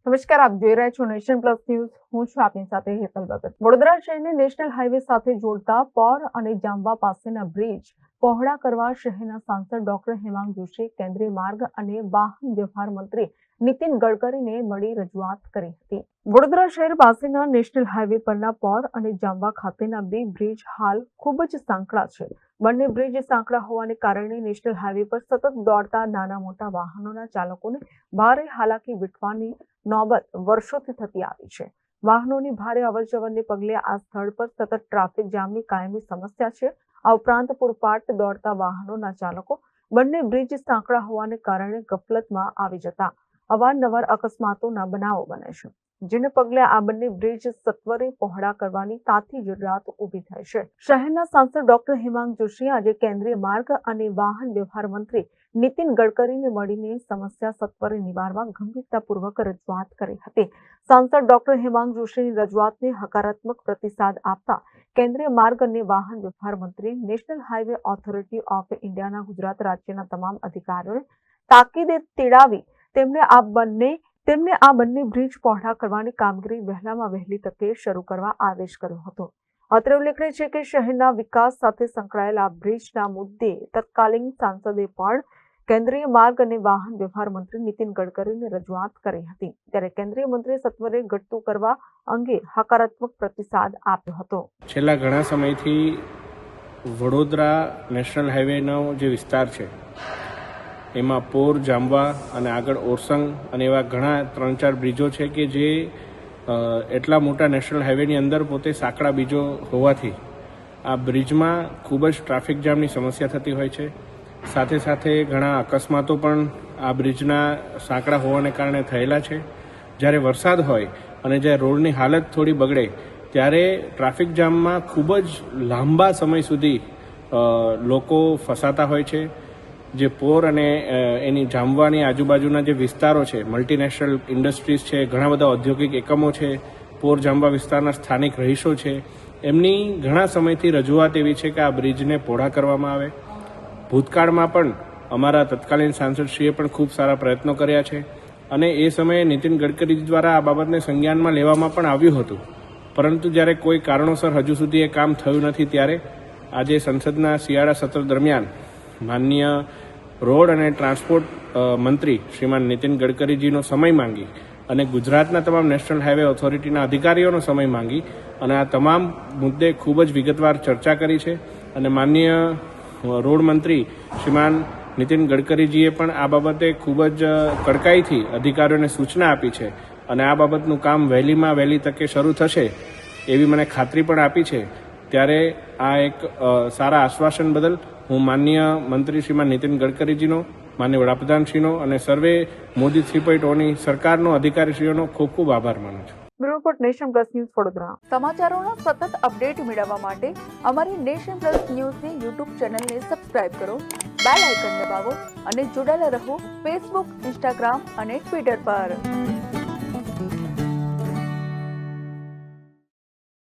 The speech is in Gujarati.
નમસ્કાર, આપ જોઈ રહ્યા છો નેશન પ્લસ ન્યૂઝ. હું છું આપની સાથે હેતલ ભગત. વડોદરા શહેરને નેશનલ હાઈવે સાથે જોડતા પોર અને જાંબા પાસેના બ્રિજ પહોળા કરવા શહેરના સાંસદ ડોક્ટર હેમાંગ જોશીએ કેન્દ્રીય માર્ગ અને વાહન વ્યવહાર મંત્રી નીતિન ગડકરીને મળી રજૂઆત કરી હતી. વડોદરા શહેર પાસેના નેશનલ હાઈવે પરના પોર અને જાંબા ખાતેના બે બ્રિજ હાલ ખૂબ જ સાંકડા છે. બંને બ્રિજ સાંકડા હોવાને કારણે નેશનલ હાઈવે પર સતત દોડતા નાના મોટા વાહનોના ચાલકોને ભારે હાલાકી વેઠવાની નોબત વર્ષોથી થતી આવી છે. વાહનોની ભારે અવરજવરને પગલે આ સ્થળ પર સતત ટ્રાફિક જામની કાયમી સમસ્યા છે. આ ઉપરાંત પૂરપાટ દોડતા વાહનોના ચાલકો બંને બ્રિજ સાંકડા હોવાને કારણે ગફલતમાં આવી જતા અવારનવાર અકસ્માતોના બનાવો બને છે, જેને પગલે આ બંને બ્રિજ સત્વરે પહોળા કરવાની તાતી જરૂરિયાત ઊભી થઈ છે. શહેરના સાંસદ ડોક્ટર હેમાંગ જોશીએ આજે કેન્દ્રીય માર્ગ અને વાહન વ્યવહાર મંત્રી નીતિન ગડકરીને મળીને સમસ્યા સત્વરે નિવારવા ગંભીરતાપૂર્વક રજૂઆત કરી હતી. સાંસદ ડોક્ટર હેમાંગ જોશીની રજૂઆતને હકારાત્મક પ્રતિસાદ આપતા કેન્દ્રીય માર્ગ અને વાહન વ્યવહાર મંત્રી નેશનલ હાઈવે ઓથોરિટી ઓફ ઇન્ડિયાના ગુજરાત રાજ્યના તમામ અધિકારીઓને તાકીદે તેડાવી તેમને આ બંને બ્રિજ પહોળા કરવાની કામગીરી વહેલામાં વહેલી તકે શરૂ કરવા આદેશ કર્યો હતો. અત્રે ઉલ્લેખનીય છે કે શહેરના વિકાસ સાથે સંકળાયેલા બ્રિજના મુદ્દે તત્કાલીન સાંસદે પણ કેન્દ્રીય માર્ગ અને વાહન વ્યવહાર મંત્રી નીતિન ગડકરીને રજૂઆત કરી હતી. ત્યારે કેન્દ્રીય મંત્રીએ સત્વરે ઘટતું કરવા અંગે હકારાત્મક પ્રતિસાદ આપ્યો હતો. છેલ્લા ઘણા સમયથી વડોદરા નેશનલ હાઈવેનો જે વિસ્તાર છે એમાં પોર, જાંબા અને આગળ ઓરસંગ અને એવા ઘણા 3-4 બ્રિજો છે કે જે એટલા મોટા નેશનલ હાઈવેની અંદર પોતે સાંકડા બ્રિજો હોવાથી આ બ્રિજમાં ખૂબ જ ટ્રાફિક જામની સમસ્યા થતી હોય છે. સાથે સાથે ઘણા અકસ્માતો પણ આ બ્રિજના સાંકડા હોવાને કારણે થયેલા છે. જ્યારે વરસાદ હોય અને જ્યારે રોડની હાલત થોડી બગડે ત્યારે ટ્રાફિક જામમાં ખૂબ જ લાંબા સમય સુધી લોકો ફસાતા હોય છે. જે પોર અને એની જાંબાની આજુબાજુના જે વિસ્તારો છે, મલ્ટીનેશનલ ઇન્ડસ્ટ્રીઝ છે, ઘણા બધા ઔદ્યોગિક એકમો છે, પોર જાંબા વિસ્તારના સ્થાનિક રહીશો છે, એમની ઘણા સમયથી રજૂઆત એવી છે કે આ બ્રિજને પહોળા કરવામાં આવે. ભૂતકાળમાં પણ અમારા તત્કાલીન સાંસદશ્રીએ પણ ખૂબ સારા પ્રયત્નો કર્યા છે અને એ સમયે નીતિન ગડકરી દ્વારા આ બાબતને સંજ્ઞાનમાં લેવામાં પણ આવ્યું હતું. પરંતુ જ્યારે કોઈ કારણોસર હજુ સુધી એ કામ થયું નથી ત્યારે આજે સંસદના શિયાળા સત્ર દરમિયાન માનનીય રોડ અને ટ્રાન્સપોર્ટ મંત્રી શ્રીમાન નીતિન ગડકરીજીનો સમય માંગી અને ગુજરાતના તમામ નેશનલ હાઈવે ઓથોરિટીના અધિકારીઓનો સમય માંગી અને આ તમામ મુદ્દે ખૂબ જ વિગતવાર ચર્ચા કરી છે. અને માનનીય રોડ મંત્રી શ્રીમાન નીતિન ગડકરીજીએ પણ આ બાબતે ખૂબ જ કડકાઈથી અધિકારીઓને સૂચના આપી છે અને આ બાબતનું કામ વહેલીમાં વહેલી તકે શરૂ થશે એવી મને ખાતરી પણ આપી છે. ત્યારે આ એક સારા આશ્વાસન બદલ હું માનનીય મંત્રી શ્રીમાન નીતિન ગડકરીજીનો, માનનીય વડાપ્રધાનશ્રીનો અને સર્વે મોદી 3.0ની સરકારનો અધિકારીશ્રીઓનો ખૂબ ખૂબ આભાર માનું છું. Bureau report, Nation Plus News, Vadodara. સમાચારોના સતત અપડેટ મેળવવા માટે અમારી નેશન પ્લસ ન્યૂઝની યુટ્યુબ ચેનલને સબસ્ક્રાઇબ કરો, બેલ આઇકન દબાવો અને જોડાયેલા રહો ફેસબુક, ઇન્સ્ટાગ્રામ અને ટ્વિટર પર.